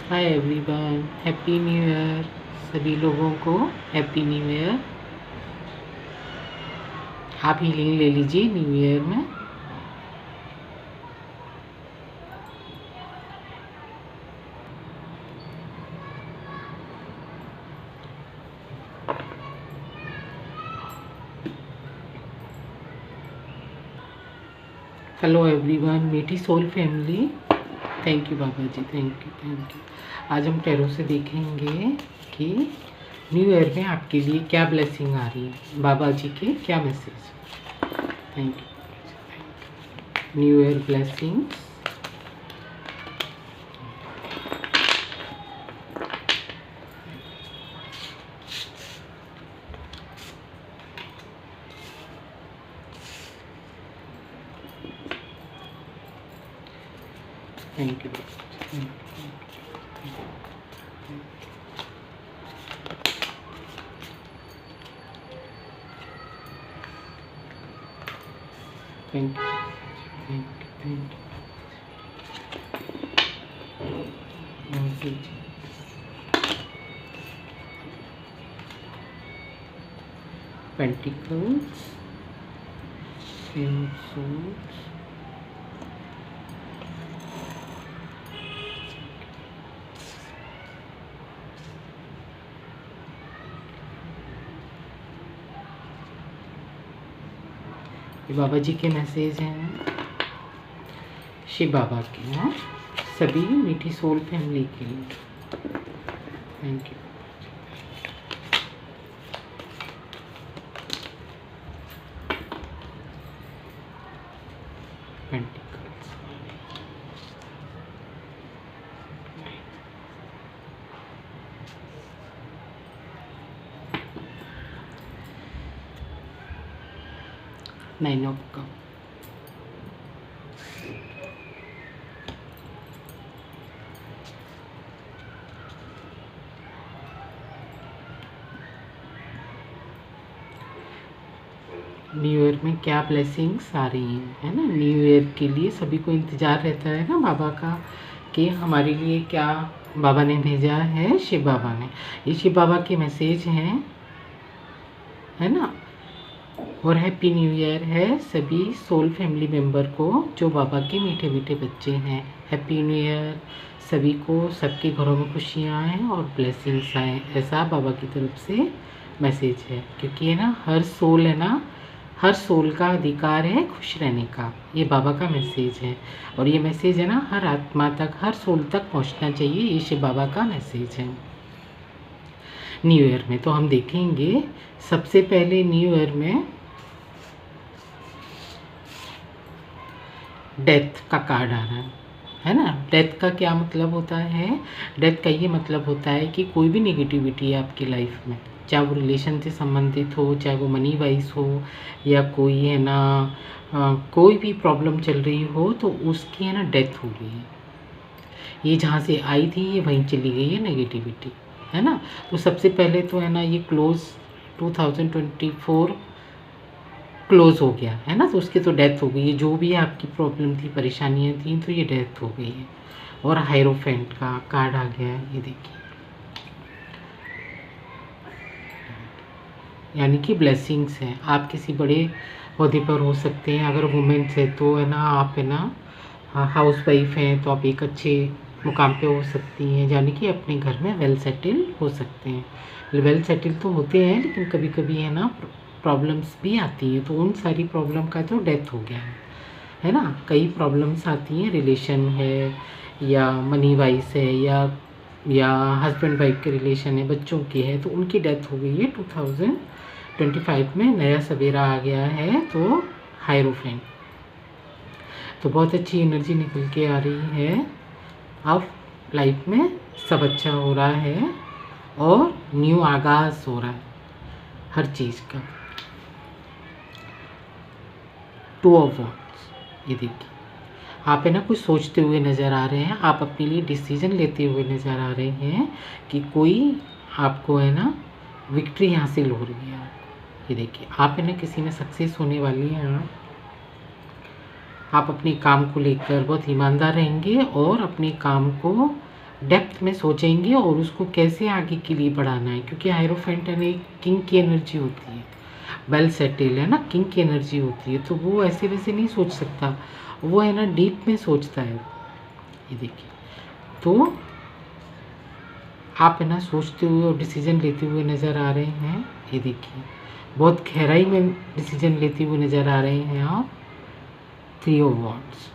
हाय everyone, happy new year. सभी लोगों को हैप्पी न्यू ईयर। आप हीलिंग ले लीजिए न्यू ईयर में। हेलो एवरीवन, मीठी सोल फैमिली। थैंक यू बाबा जी, थैंक यू। आज हम टैरो से देखेंगे कि न्यू ईयर में आपके लिए क्या ब्लेसिंग आ रही है, बाबा जी के क्या message. Thank you. New year blessings. Thank you. Thank you. Pentacles, Queen of Swords, ये बाबा जी के मैसेज हैं, शिव बाबा के हैं, सभी मीठी सोल फैमिली के लिए। Thank you. Pentacles, nine of cup, new year में क्या ब्लेसिंग्स आ रही हैं, है ना। न्यू ईयर के लिए सभी को इंतज़ार रहता है ना बाबा का, कि हमारे लिए क्या बाबा ने भेजा है, शिव बाबा ने। ये शिव बाबा के मैसेज हैं, है ना। और हैप्पी न्यू ईयर है सभी सोल फैमिली मेम्बर को, जो बाबा के मीठे मीठे बच्चे हैं। हैप्पी न्यू ईयर सभी को, सबके घरों में खुशियाँ आएँ और ब्लेसिंग्स आएँ, ऐसा बाबा की तरफ से मैसेज है। क्योंकि है ना, हर सोल है ना, हर सोल का अधिकार है खुश रहने का, ये बाबा का मैसेज है। और ये मैसेज है ना, हर आत्मा तक, हर सोल तक पहुंचना चाहिए, ये शिव बाबा का मैसेज है। न्यू ईयर में तो हम देखेंगे सबसे पहले न्यू ईयर में डेथ का कार्ड आ रहा है ना। डेथ का क्या मतलब होता है? डेथ का ये मतलब होता है कि कोई भी नेगेटिविटी है आपकी लाइफ में, चाहे वो रिलेशन से संबंधित हो, चाहे वो मनी वाइज हो, या कोई है ना कोई भी प्रॉब्लम चल रही हो, तो उसकी है ना डेथ हो गई है। ये जहाँ से आई थी ये वहीं चली गई है नेगेटिविटी, है ना। तो सबसे पहले तो है ना ये क्लोज 2024 क्लोज हो गया है ना, तो उसकी तो डेथ हो गई है। जो भी आपकी प्रॉब्लम थी, परेशानियाँ थी, तो ये डेथ हो गई है। और हायरोफेंट का कार्ड आ गया है, ये देखिए, यानी कि ब्लेसिंग्स हैं। आप किसी बड़े ओहदे पर हो सकते हैं, अगर वुमेन्स है तो है ना, आप है ना हाउस वाइफ हैं तो आप एक अच्छे मुकाम पे हो सकती हैं, यानी कि अपने घर में वेल सेटल हो सकते हैं। वेल सेटल तो होते हैं, लेकिन कभी कभी है ना प्रॉब्लम्स भी आती हैं, तो उन सारी प्रॉब्लम का तो डेथ हो गया है ना। कई प्रॉब्लम्स आती हैं, रिलेशन है या मनी वाइज है, या हस्बैंड वाइफ के रिलेशन है, बच्चों के है, तो उनकी डेथ हो गई है। 2025 में नया सवेरा आ गया है, तो हायरोफेंट, तो बहुत अच्छी एनर्जी निकल के आ रही है। अब लाइफ में सब अच्छा हो रहा है और न्यू आगाज़ हो रहा है हर चीज़ का। 2 ऑफ वॉन्ड्स, ये देखिए, आप है ना कुछ सोचते हुए नज़र आ रहे हैं, आप अपने लिए डिसीजन लेते हुए नज़र आ रहे हैं कि कोई आपको है ना विक्ट्री हासिल हो रही है। ये देखिए, आप है ना किसी में सक्सेस होने वाली हैं। आप अपने काम को लेकर बहुत ईमानदार रहेंगे और अपने काम को डेप्थ में सोचेंगे और उसको कैसे आगे के लिए बढ़ाना है, क्योंकि हायरोफेंट है ना एक किंग की एनर्जी होती है, वेल सेटल है ना, किंग की एनर्जी होती है, तो वो ऐसे वैसे नहीं सोच सकता, वो है ना डीप में सोचता है। ये देखिए, तो आप है ना सोचते हुए और डिसीजन लेते हुए नज़र आ रहे हैं। ये देखिए, बहुत गहराई में डिसीजन लेते हुए नज़र आ रहे हैं आप। 3 ऑफ वॉन्ड्स,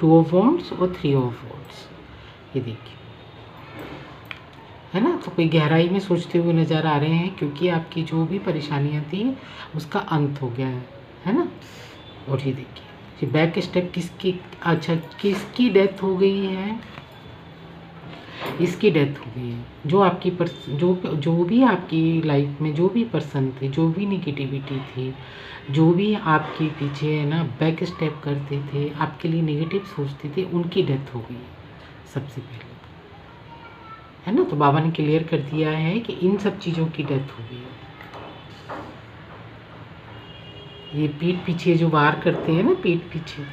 2 ऑफ वॉन्ड्स और 3 ऑफ वॉन्ड्स। ये देखिए, है ना, तो कोई गहराई में सोचते हुए नज़र आ रहे हैं, क्योंकि आपकी जो भी परेशानियां थी उसका अंत हो गया है ना। और ये देखिए, ये बैक स्टेप किसकी, अच्छा किसकी डेथ हो गई है, इसकी डेथ हो गई है। जो आपकी जो भी आपकी लाइफ में जो भी पर्सन थे, जो भी निगेटिविटी थी, जो भी आपके पीछे है ना बैक स्टेप करते थे, आपके लिए नेगेटिव सोचते थे, उनकी डेथ हो गई है सबसे पहले, है ना। तो बाबा ने क्लियर कर दिया है कि इन सब चीज़ों की डेथ हो गई है। ये पीठ पीछे जो वार करते हैं ना, पीठ पीछे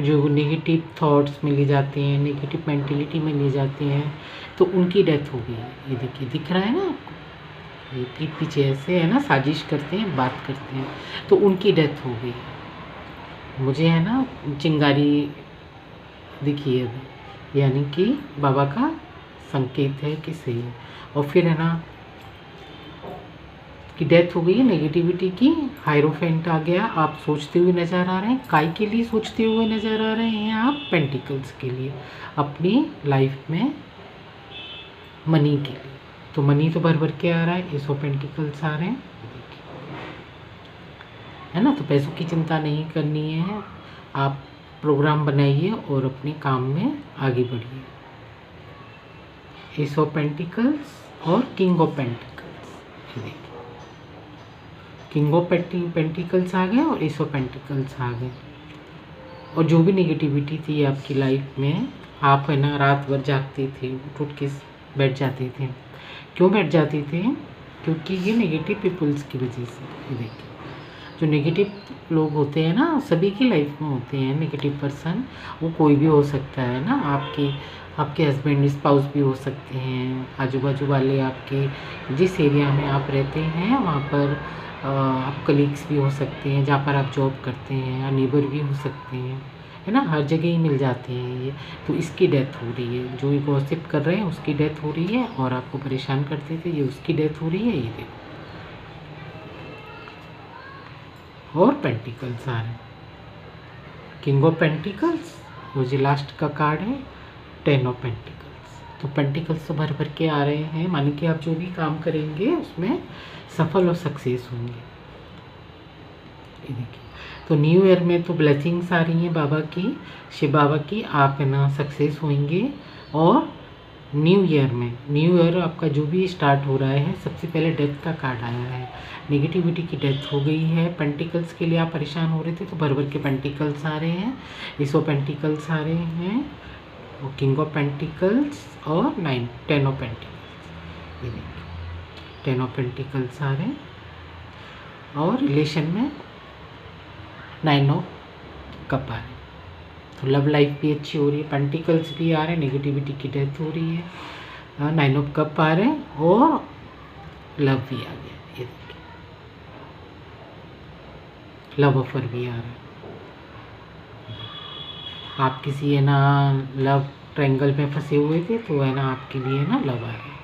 जो नेगेटिव थॉट्स में ले जाते हैं, नेगेटिव मेंटेलिटी में ले जाते हैं, तो उनकी डेथ हो गई है। ये देखिए, दिख रहा है ना आपको, ये पीठ पीछे ऐसे है ना साजिश करते हैं, बात करते हैं, तो उनकी डेथ हो गई है। मुझे है ना चिंगारी दिखी है अभी, यानी कि बाबा का संकेत है कि सही है। और फिर है ना की डेथ हो गई है नेगेटिविटी की, हायरोफेंट आ गया। आप सोचते हुए नज़र आ रहे हैं, काय के लिए सोचते हुए नज़र आ रहे हैं आप, पेंटिकल्स के लिए, अपनी लाइफ में मनी के लिए। तो मनी तो भर भर के आ रहा है, एस ऑफ पेंटिकल्स आ रहे हैं, है ना। तो पैसों की चिंता नहीं करनी है, आप प्रोग्राम बनाइए और अपने काम में आगे बढ़िए। एस ऑफ पेंटिकल्स और किंग ऑफ पेंटिकल्स, ये देखिए, किंग ऑफ पेंटिकल्स आ गए और एस ऑफ पेंटिकल्स आ गए। और जो भी नेगेटिविटी थी आपकी लाइफ में, आप है ना रात भर जागते थे, उठ के बैठ जाते थे। क्यों बैठ जाते थे, क्योंकि ये नेगेटिव पीपल्स की वजह से। ये देखिए, जो नेगेटिव लोग होते हैं ना, सभी की लाइफ में होते हैं नेगेटिव पर्सन, वो कोई भी हो सकता है ना, आपके हस्बैंड स्पाउस भी हो सकते हैं, आजू बाजू वाले आपके जिस एरिया में आप रहते हैं वहाँ पर आप कलीग्स भी हो सकते हैं, जहाँ पर आप जॉब करते हैं, या नेबर भी हो सकते हैं, है ना, हर जगह ही मिल जाते हैं ये। तो इसकी डेथ हो रही है, जो ये गॉसिप कर रहे हैं उसकी डेथ हो रही है, और आपको परेशान करते थे ये उसकी डेथ हो रही है। ये देखो, और पेंटिकल्स आ रहे हैं, किंग ऑफ पेंटिकल्स, वो जो लास्ट का कार्ड है 10 ऑफ पेंटिकल्स। तो पेंटिकल्स तो भर भर के आ रहे हैं, माने कि आप जो भी काम करेंगे उसमें सफल और सक्सेस होंगे। ये देखिए, तो न्यू ईयर में तो ब्लेसिंग्स आ रही हैं बाबा की, शिव बाबा की, आप है ना सक्सेस होंगे। और न्यू ईयर आपका जो भी स्टार्ट हो रहा है, सबसे पहले डेथ का कार्ड आया है, नेगेटिविटी की डेथ हो गई है। पेंटिकल्स के लिए आप परेशान हो रहे थे, तो भर भर के पेंटिकल्स आ रहे हैं, एस ऑफ पेंटिकल्स आ रहे हैं, और किंग ऑफ पेंटिकल्स और 10 ऑफ पेंटिकल्स। ये देखिए, 10 ऑफ पेंटिकल्स आ रहे हैं, और रिलेशन में 9 ऑफ कप आ रहे हैं। तो लव लाइफ भी अच्छी हो रही है, पेंटिकल्स भी आ रहे हैं, नेगेटिविटी की डेथ हो रही है, 9 ऑफ कप आ रहे हैं, और लव भी आ गया। ये देखिए, लव ऑफर भी आ रहा है। आप किसी है ना लव ट्रायंगल में फंसे हुए थे, तो है ना आपके लिए ना लव आ रहा है,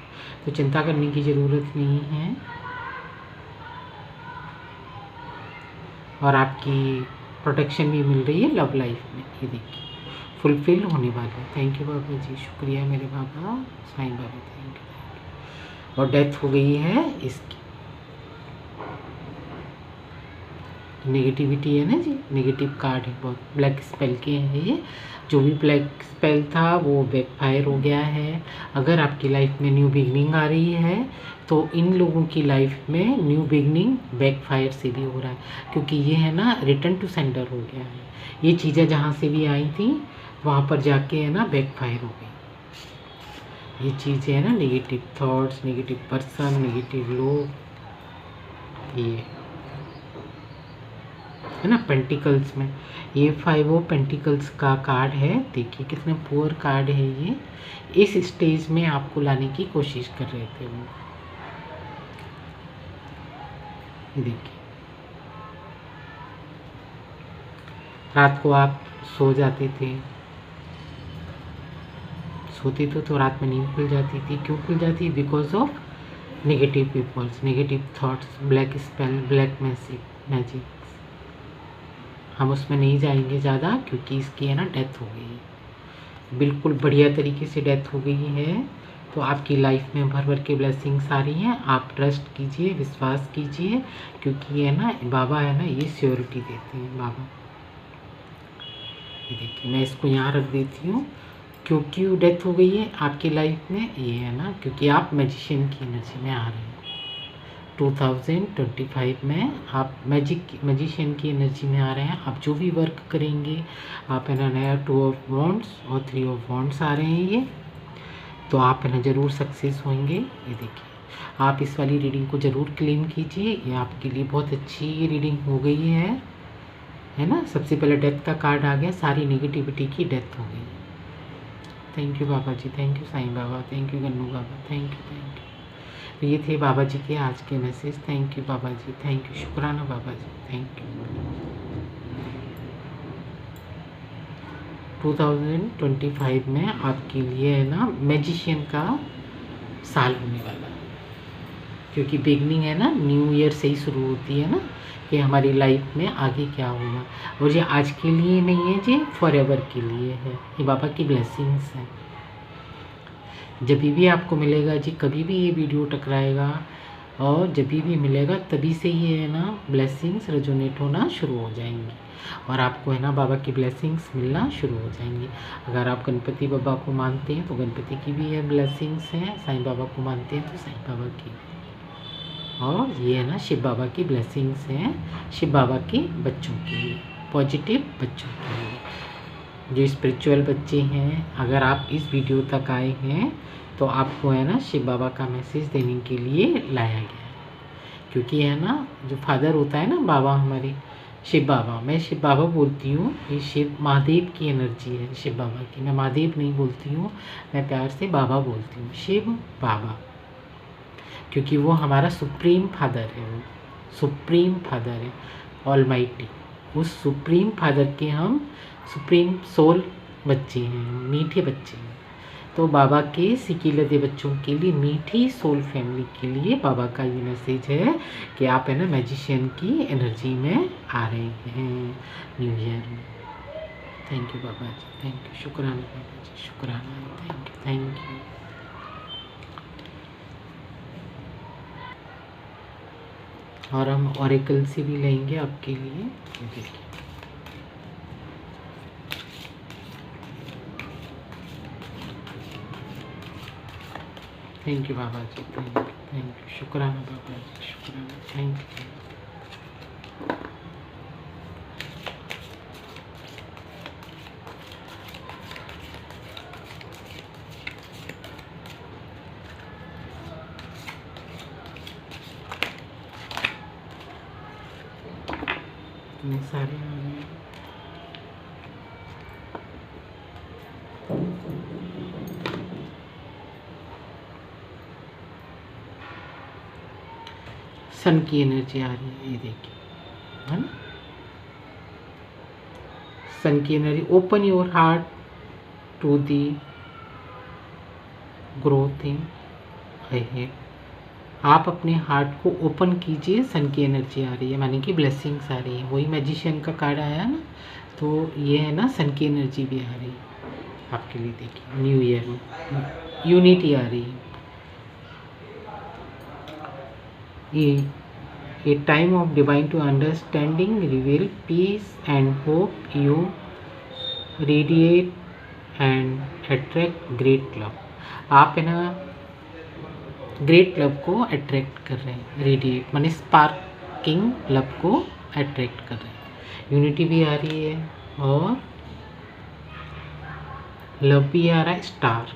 तो चिंता करने की ज़रूरत नहीं है। और आपकी प्रोटेक्शन भी मिल रही है लव लाइफ में। ये देखिए, फुलफिल होने वाला है। थैंक यू बाबा जी, शुक्रिया मेरे बाबा साईं बाबा, थैंक यू। और डेथ हो गई है इसकी, नेगेटिविटी है ना जी, नेगेटिव कार्ड है बहुत, ब्लैक स्पेल के हैं ये, जो भी ब्लैक स्पेल था वो बैकफायर हो गया है। अगर आपकी लाइफ में न्यू बिगनिंग आ रही है, तो इन लोगों की लाइफ में न्यू बिगनिंग बैकफायर से भी हो रहा है, क्योंकि ये है ना रिटर्न टू सेंडर हो गया है। ये चीज़ें जहाँ से भी आई थी वहाँ पर जाके है ना बैकफायर हो गई। ये चीज़ें है ना, negative thoughts, negative person, negative लोग, ये है ना, पेंटिकल्स में। ये 5 ऑफ पेंटिकल्स का कार्ड है। देखिए कितने पुअर कार्ड है ये। इस स्टेज में आपको लाने की कोशिश कर रहे थे वो। देखिए रात को आप सो जाते थे, सोते तो रात में नींद खुल जाती थी। क्यों खुल जाती? Because of negative peoples, negative thoughts, black spell, black magic. हम उसमें नहीं जाएंगे ज़्यादा, क्योंकि इसकी है ना डेथ हो गई है, बिल्कुल बढ़िया तरीके से डेथ हो गई है। तो आपकी लाइफ में भर भर के ब्लेसिंग्स आ रही हैं। आप ट्रस्ट कीजिए, विश्वास कीजिए, क्योंकि ये ना बाबा है ना, ये श्योरिटी देते हैं बाबा। ये देखिए मैं इसको यहाँ रख देती हूँ। क्योंकि डेथ हो गई है आपकी लाइफ में, ये है ना, क्योंकि आप मैजिशियन की एनर्जी में आ रहे हैं। 2025 में आप मैजिशियन की एनर्जी में आ रहे हैं। आप जो भी वर्क करेंगे, आप है ना नया 2 ऑफ वॉन्ड्स और 3 ऑफ वॉन्ड्स आ रहे हैं ये, तो आप है ना ज़रूर सक्सेस होंगे। ये देखिए आप इस वाली रीडिंग को ज़रूर क्लेम कीजिए, ये आपके लिए बहुत अच्छी रीडिंग हो गई है ना। सबसे पहले डेथ का कार्ड आ गया, सारी नेगेटिविटी की डेथ हो गई। थैंक यू बाबा जी, thank you Sai Baba, thank you Gannu Baba, thank you. तो ये थे बाबा जी के आज के मैसेज। थैंक यू बाबा जी, थैंक यू, शुक्राना बाबा जी, थैंक यू। 2025 में आपके लिए है ना मैजिशियन का साल होने वाला है, क्योंकि बिगनिंग है ना न्यू ईयर से ही शुरू होती है ना, कि हमारी लाइफ में आगे क्या होगा। और ये आज के लिए नहीं है, ये फॉर एवर के लिए है। ये बाबा की ब्लेसिंग्स हैं। जब भी आपको मिलेगा जी, कभी भी ये वीडियो टकराएगा और जब भी मिलेगा, तभी से ये है ना ब्लेसिंग्स रेजोनेट होना शुरू हो जाएंगी और आपको है ना बाबा की ब्लेसिंग्स मिलना शुरू हो जाएंगी। अगर आप गणपति बाबा को मानते हैं तो गणपति की भी है ब्लेसिंग्स हैं, साईं बाबा को मानते हैं तो साईं बाबा की, और ये है ना शिव बाबा की ब्लेसिंग्स हैं, शिव बाबा के बच्चों के लिए, पॉजिटिव बच्चों के लिए। जो स्पिरिचुअल बच्चे हैं, अगर आप इस वीडियो तक आए हैं तो आपको है ना शिव बाबा का मैसेज देने के लिए लाया गया है। क्योंकि है ना जो फादर होता है ना बाबा, हमारे शिव बाबा, मैं शिव बाबा बोलती हूँ, ये शिव महादेव की एनर्जी है शिव बाबा की। मैं महादेव नहीं बोलती हूँ, मैं प्यार से बाबा बोलती हूँ, शिव बाबा, क्योंकि वो हमारा सुप्रीम फादर है, वो सुप्रीम फादर है, ऑलमाइटी। उस सुप्रीम फादर के हम सुप्रीम सोल बच्चे हैं, मीठे बच्चे हैं। तो बाबा के सिकिलदे बच्चों के लिए, मीठी सोल फैमिली के लिए बाबा का ये मैसेज है कि आप है ना मैजिशियन की एनर्जी में आ रहे हैं न्यू ईयर में। थैंक यू बाबा जी, थैंक यू, शुक्राना बाबा जी, शुक्राना, थैंक यू, थैंक यू। और हम ऑरेकल से भी लेंगे आपके लिए, देखिए। थैंक यू बाबा जी, थैंक यू, शुक्राना बाबा जी, शुक्राना, थैंक यू। इतने सारे आ गए। सन की एनर्जी आ रही है, ये देखिए, है ना सन की energy. Open your heart to the growth in ahead. आप अपने हार्ट को ओपन कीजिए, सन की एनर्जी आ रही है, माने कि ब्लेसिंग्स आ रही है। वही मैजिशियन का कार्ड आया ना, तो ये है ना सन की एनर्जी भी आ रही है आपके लिए। देखिए न्यू ईयर में यूनिटी आ रही है। A time of divine to understanding reveal peace and hope. You radiate and attract great love. आप है ना ग्रेट लव को अट्रैक्ट कर रहे हैं, रेडिएट माने स्पार्किंग लव को अट्रैक्ट कर रहे हैं। यूनिटी भी आ रही है और लव भी आ रहा है, star,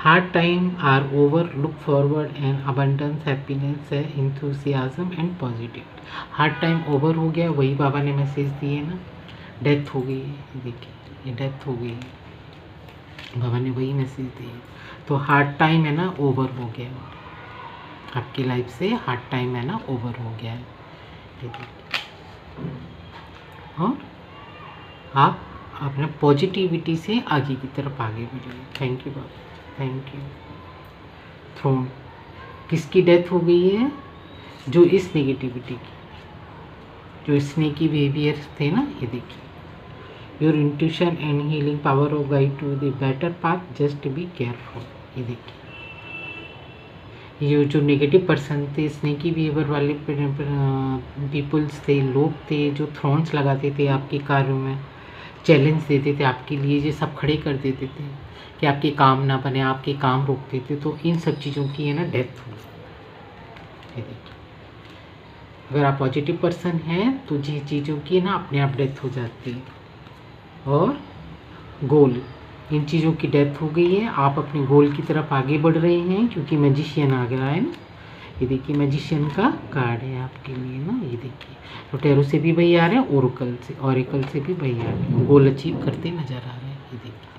hard time are over, look forward and abundance, happiness, enthusiasm and positive. Hard time over हो गया, वही बाबा ने मैसेज दिए ना, डेथ हो गई है, देखिए ये डेथ हो गई है, बाबा ने वही मैसेज दिए। तो हार्ड टाइम है ना ओवर हो गया, आपकी लाइफ से हार्ड टाइम है ना ओवर हो गया है, ये देखिए। और आप अपने पॉजिटिविटी से आगे की तरफ आगे बढ़िए। थैंक यू बाबा, थैंक यू। थ्रोन, किसकी डेथ हो गई है? जो इस नेगेटिविटी की, जो स्नेकी बिहेवियर थे ना, ये देखिए। Your intuition and healing power of guide to the better path, just be careful, ये देखिए। ये जो नेगेटिव पर्सन थे, स्नेकी बिहेवियर वाले पीपल्स थे, लोग थे, जो थ्रोन्स लगाते थे आपके कार्यों में, चैलेंज देते थे आपके लिए, ये सब खड़े कर देते थे कि आपके काम ना बने, आपके काम रोकते थे, तो इन सब चीज़ों की है ना डेथ हो। ये देखिए, अगर आप पॉजिटिव पर्सन हैं तो जी चीज़ों की ना अपने आप डेथ हो जाती है। और गोल, इन चीज़ों की डेथ हो गई है, आप अपने गोल की तरफ आगे बढ़ रहे हैं, क्योंकि मैजिशियन आ गया है ना, ये देखिए मैजिशियन का कार्ड है आपके लिए ना, ये देखिए। तो टैरो से भी वही आ रहे हैं, ओरेकल से भी वही आ रहे हैं, गोल अचीव करते नज़र आ रहे हैं, ये देखिए।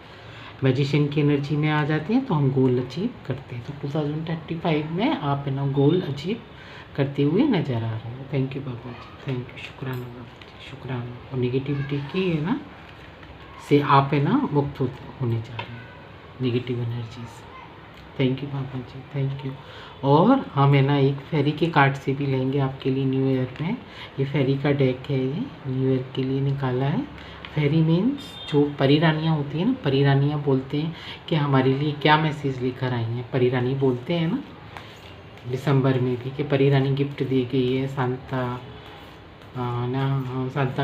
मैजिशियन की एनर्जी में आ जाते हैं तो हम गोल अचीव करते हैं। तो 2035 में आप है ना गोल अचीव करते हुए नज़र आ रहे हैं। थैंक यू बाबा जी, थैंक यू, शुक्राना बाबा जी, शुक्राना। और निगेटिविटी की है ना से आप है ना मुक्त होने जा रहे हैं, निगेटिव एनर्जी से। थैंक यू बाबा जी, थैंक यू। और हम है ना एक फेरी के कार्ड से भी लेंगे आपके लिए न्यू ईयर में। ये फेरी का डेक है, ये न्यू ईयर के लिए निकाला है। फेरी मीन्स जो परी रानियाँ होती हैं ना, परी रानियाँ बोलते हैं कि हमारे लिए क्या मैसेज लेकर आई हैं, परी रानी बोलते हैं ना दिसंबर में भी, कि परी रानी गिफ्ट दी गई है, सांता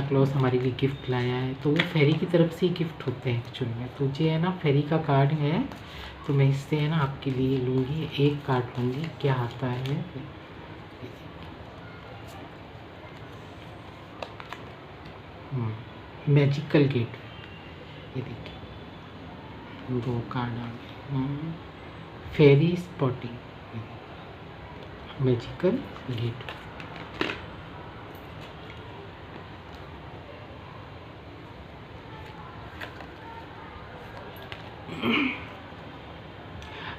क्लॉज हमारे लिए गिफ्ट लाया है। तो वो फेरी की तरफ से ही गिफ्ट होते हैं एक्चुअल में। तो ये है ना फेरी का कार्ड है, तो मैं इससे है ना आपके लिए लूँगी, एक कार्ड लूँगी, क्या आता है। मैजिकल गेट, ये देखिए 2 कार्ड आ गए। Fairy spotting, magical gate.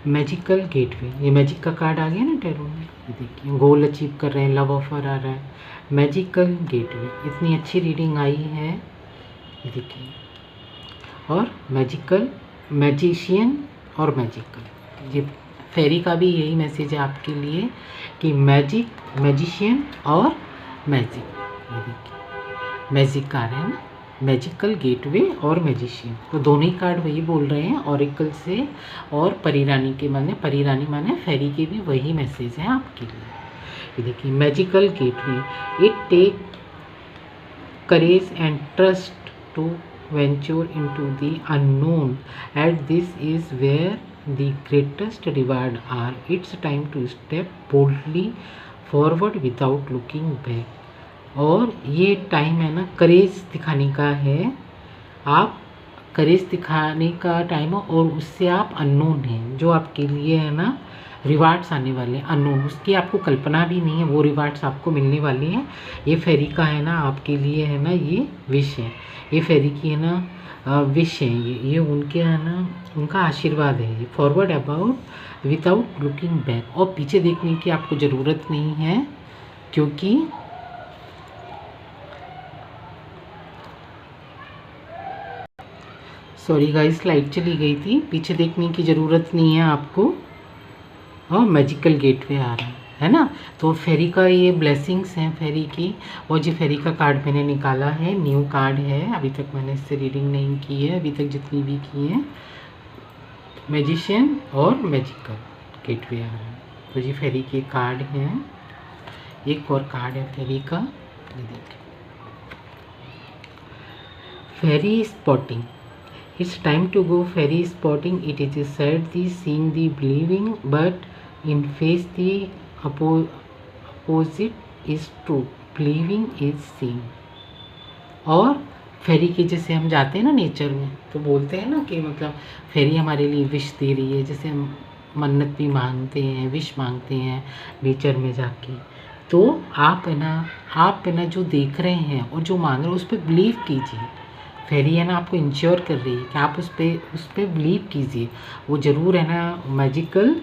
Magical gateway, ये मैजिक का कार्ड आ गया ना टैरो में, ये देखिए गोल अचीव कर रहे हैं, लव ऑफर आ रहा है, मैजिकल गेटवे। इतनी अच्छी रीडिंग आई है, ये देखिए। और मैजिकल, मैजिशियन और मैजिकल, ये फेरी का भी यही मैसेज है आपके लिए कि मैजिक, मैजिशियन और मैजिक, ये देखिए मैजिक कार्ड है ना, मैजिकल गेटवे और मैजिशियन, तो दोनों ही कार्ड वही बोल रहे हैं ऑरेकल से। और परी रानी के माने, परी रानी माने फेरी के भी वही मैसेज है आपके लिए। ये देखिए magical gateway, it take courage and trust to venture into the unknown, at this is where the greatest reward are, it's time to step boldly forward without looking back. और ये टाइम है ना करेज दिखाने का है, आप करेज दिखाने का टाइम है, और उससे आप अननोन हैं, जो आपके लिए है ना रिवार्ड्स आने वाले हैं अननोन, उसकी आपको कल्पना भी नहीं है, वो रिवार्ड्स आपको मिलने वाले हैं। ये फेरी का है ना आपके लिए है ना ये विश है, ये फेरी की है ना विश है, ये उनके है ना उनका आशीर्वाद है। ये forward about without looking back, और पीछे देखने की आपको ज़रूरत नहीं है, क्योंकि सॉरी गाइस लाइट चली गई थी, पीछे देखने की ज़रूरत नहीं है आपको। और मैजिकल गेटवे आ रहा है ना, तो फेरी का ये ब्लेसिंग्स हैं फेरी की। और जो फेरी का कार्ड मैंने निकाला है, न्यू कार्ड है, अभी तक मैंने इससे रीडिंग नहीं की है, अभी तक जितनी भी की है, मैजिशियन और मैजिकल गेटवे आ रहा है। तो ये फेरी के कार्ड हैं, एक और कार्ड है फेरी का, ये देखिए फेरी spotting, it's time to go fairy spotting, it is said the seeing the believing, but in face the opposite is true, believing is seeing। और फेरी के जैसे हम जाते हैं ना नेचर में, तो बोलते हैं ना कि मतलब फेरी हमारे लिए विश दे रही है, जैसे हम मन्नत भी मांगते हैं, विश मांगते हैं नेचर में जाके। तो आप है ना जो देख रहे हैं और जो मांग रहे हैं उस पर बिलीव कीजिए। फेरी है ना आपको इंश्योर कर रही है कि आप उस पर बिलीव कीजिए। वो ज़रूर है ना मैजिकल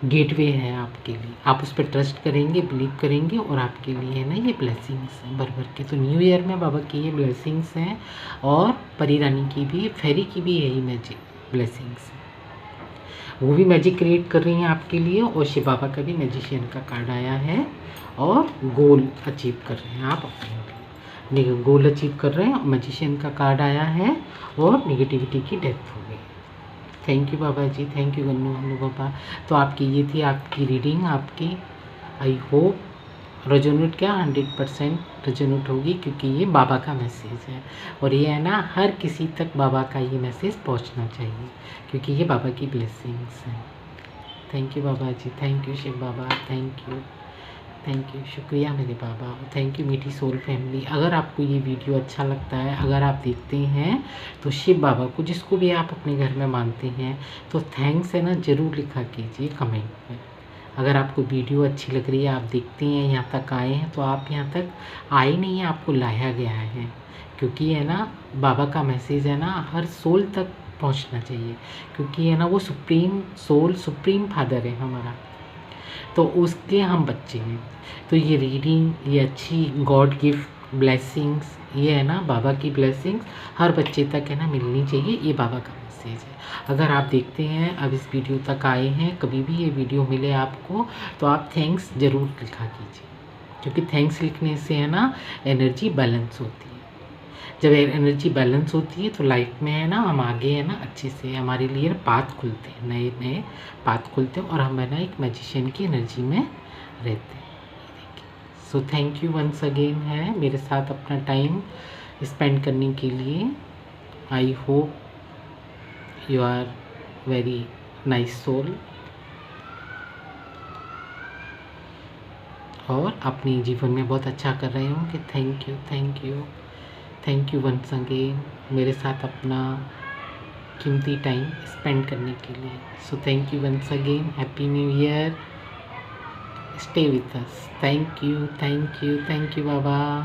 गेटवे है आपके लिए। आप उस पर ट्रस्ट करेंगे, बिलीव करेंगे और आपके लिए है ना ये ब्लेसिंग्स हैं भर भर के। तो न्यू ईयर में बाबा की ये ब्लेसिंग्स हैं और परी रानी की भी, फेरी की भी यही मैजिक ब्लेसिंग्स हैं। वो भी मैजिक क्रिएट कर रही हैं आपके लिए और शिव बाबा का भी मैजिशियन का कार्ड आया है और गोल अचीव कर रहे हैं आप अपने लिए। गोल अचीव कर रहे हैं और मैजिशियन का कार्ड आया है और निगेटिविटी की डेथ हो गई। थैंक यू बाबा जी, थैंक यू गन्नू बाबा। तो आपकी ये थी आपकी रीडिंग। आपकी आई होप रेजोनेट क्या 100% रेजोनेट होगी, क्योंकि ये बाबा का मैसेज है और ये है ना हर किसी तक बाबा का ये मैसेज पहुंचना चाहिए, क्योंकि ये बाबा की ब्लेसिंग्स हैं। थैंक यू बाबा जी, thank you Shiv Baba, thank you, शुक्रिया मेरे बाबा, थैंक यू मीठी सोल फैमिली। अगर आपको ये वीडियो अच्छा लगता है, अगर आप देखते हैं तो शिव बाबा को, जिसको भी आप अपने घर में मानते हैं, तो थैंक्स है ना ज़रूर लिखा कीजिए कमेंट में। अगर आपको वीडियो अच्छी लग रही है, आप देखते हैं यहाँ तक आए हैं, तो आप यहाँ तक आए नहीं हैं, आपको लाया गया है, क्योंकि है ना बाबा का मैसेज है ना हर सोल तक पहुँचना चाहिए, क्योंकि है ना वो सुप्रीम सोल, सुप्रीम फादर है हमारा, तो उसके हम बच्चे हैं। तो ये रीडिंग, ये अच्छी गॉड गिफ्ट ब्लेसिंग्स, ये है ना बाबा की ब्लेसिंग्स हर बच्चे तक है ना मिलनी चाहिए। ये बाबा का मैसेज है। अगर आप देखते हैं अब इस वीडियो तक आए हैं, कभी भी ये वीडियो मिले आपको, तो आप थैंक्स ज़रूर लिखा कीजिए, क्योंकि थैंक्स लिखने से है ना एनर्जी बैलेंस होती है। जब एनर्जी बैलेंस होती है तो लाइफ में है ना हम आगे है ना अच्छे से, हमारे लिए पाथ खुलते हैं, नए नए पाथ खुलते हैं और हम है ना एक मैजिशियन की एनर्जी में रहते हैं। So thank you once again है मेरे साथ अपना टाइम स्पेंड करने के लिए। I hope you are very nice soul और अपने जीवन में बहुत अच्छा कर रहे होंगे। थैंक यू वंस अगेन मेरे साथ अपना कीमती टाइम स्पेंड करने के लिए। So thank you once again, happy new year, stay with us. Thank you Baba.